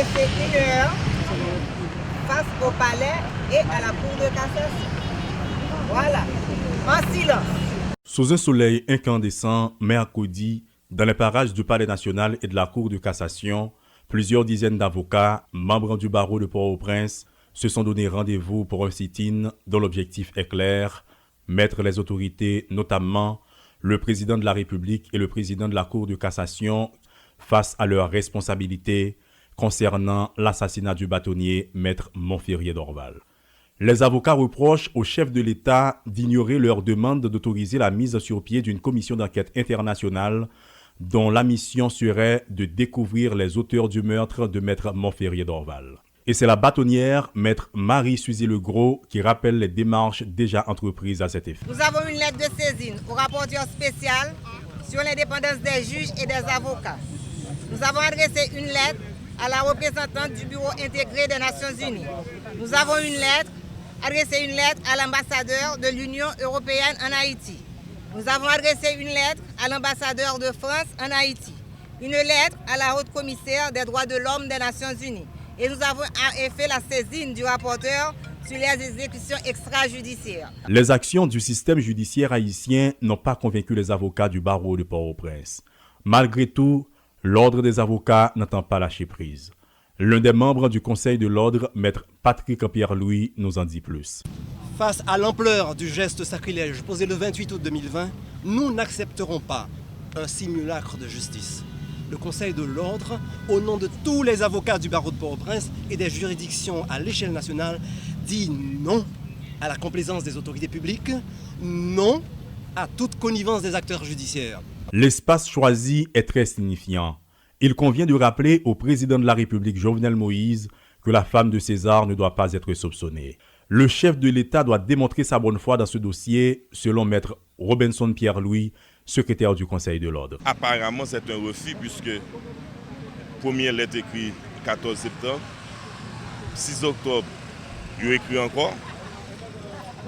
rester 1 heure face au palais et à la cour de cassation. Voilà, en silence. Sous un soleil incandescent, mercredi, dans les parages du Palais national et de la Cour de cassation, plusieurs dizaines d'avocats, membres du barreau de Port-au-Prince, se sont donné rendez-vous pour un sit-in dont l'objectif est clair, mettre les autorités, notamment le président de la République et le président de la Cour de cassation, face à leurs responsabilités concernant l'assassinat du bâtonnier Maître Montferrier d'Orval. Les avocats reprochent au chef de l'État d'ignorer leur demande d'autoriser la mise sur pied d'une commission d'enquête internationale dont la mission serait de découvrir les auteurs du meurtre de Maître Montferrier d'Orval. Et c'est la bâtonnière, Maître Marie-Suzy Legros, qui rappelle les démarches déjà entreprises à cet effet. Nous avons une lettre de saisine au rapporteur spécial sur l'indépendance des juges et des avocats. Nous avons adressé une lettre à la représentante du Bureau intégré des Nations Unies. Nous avons adressé une lettre à l'ambassadeur de l'Union européenne en Haïti. Nous avons adressé une lettre à l'ambassadeur de France en Haïti. Une lettre à la haute commissaire des droits de l'homme des Nations Unies. Et nous avons fait la saisine du rapporteur sur les exécutions extrajudiciaires. Les actions du système judiciaire haïtien n'ont pas convaincu les avocats du barreau de Port-au-Prince. Malgré tout, l'Ordre des avocats n'entend pas lâcher prise. L'un des membres du Conseil de l'Ordre, Maître Patrick Pierre-Louis, nous en dit plus. Face à l'ampleur du geste sacrilège posé le 28 août 2020, nous n'accepterons pas un simulacre de justice. Le Conseil de l'Ordre, au nom de tous les avocats du barreau de Port-au-Prince et des juridictions à l'échelle nationale, dit non à la complaisance des autorités publiques, non à toute connivence des acteurs judiciaires. L'espace choisi est très signifiant. Il convient de rappeler au président de la République Jovenel Moïse que la femme de César ne doit pas être soupçonnée. Le chef de l'État doit démontrer sa bonne foi dans ce dossier, selon Maître Robinson Pierre-Louis, secrétaire du Conseil de l'Ordre. Apparemment, c'est un refus puisque première lettre écrite 14 septembre, 6 octobre, il écrit encore,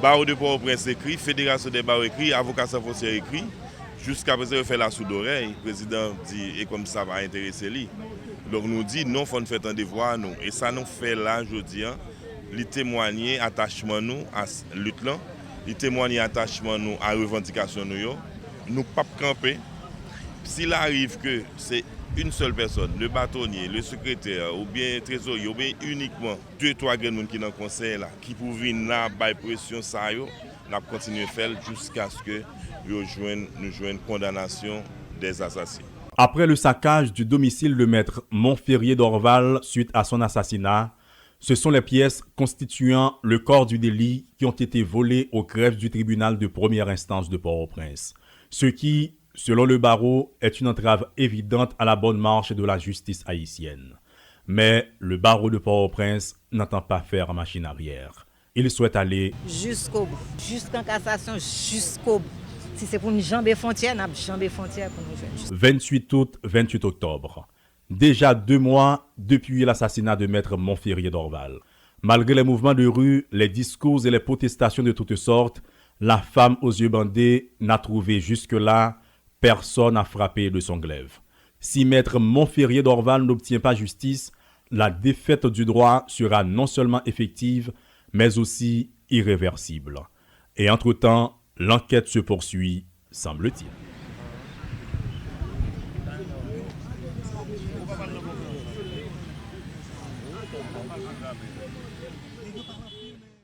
barreau de Port-au-Prince écrit, fédération des barreaux écrit, avocat sans frontières écrit. Jusqu'à présent, il fait la sourde oreille. Le président dit, et comme ça va intéresser lui. Donc nous dit, non, il faut nous faire un devoir, nous. Et ça nous fait là, je dis, lui témoigner attachement nous à la lutte là, lui témoigner attachement nous à la revendication nous. Nous pas camper. S'il arrive que c'est une seule personne, le bâtonnier, le secrétaire, ou bien le trésorier, ou bien uniquement 2-3 personnes qui dans le conseil là, qui pour venir là, bailler pression ça, nous continuer à faire jusqu'à ce que nous joignent condamnation des assassins. Après le saccage du domicile de Maître Montferrier d'Orval suite à son assassinat, ce sont les pièces constituant le corps du délit qui ont été volées au greffe du tribunal de première instance de Port-au-Prince. Ce qui, selon le barreau, est une entrave évidente à la bonne marche de la justice haïtienne. Mais le barreau de Port-au-Prince n'entend pas faire machine arrière. Il souhaite aller jusqu'au bout, jusqu'en cassation, jusqu'au bout. Si c'est pour une jambe frontière, on a jambe frontière pour nous faire. 28 août, 28 octobre. Déjà 2 mois depuis l'assassinat de Maître Montferrier d'Orval. Malgré les mouvements de rue, les discours et les protestations de toutes sortes, la femme aux yeux bandés n'a trouvé jusque-là personne à frapper de son glaive. Si Maître Montferrier d'Orval n'obtient pas justice, la défaite du droit sera non seulement effective, mais aussi irréversible. Et entre-temps, l'enquête se poursuit, semble-t-il.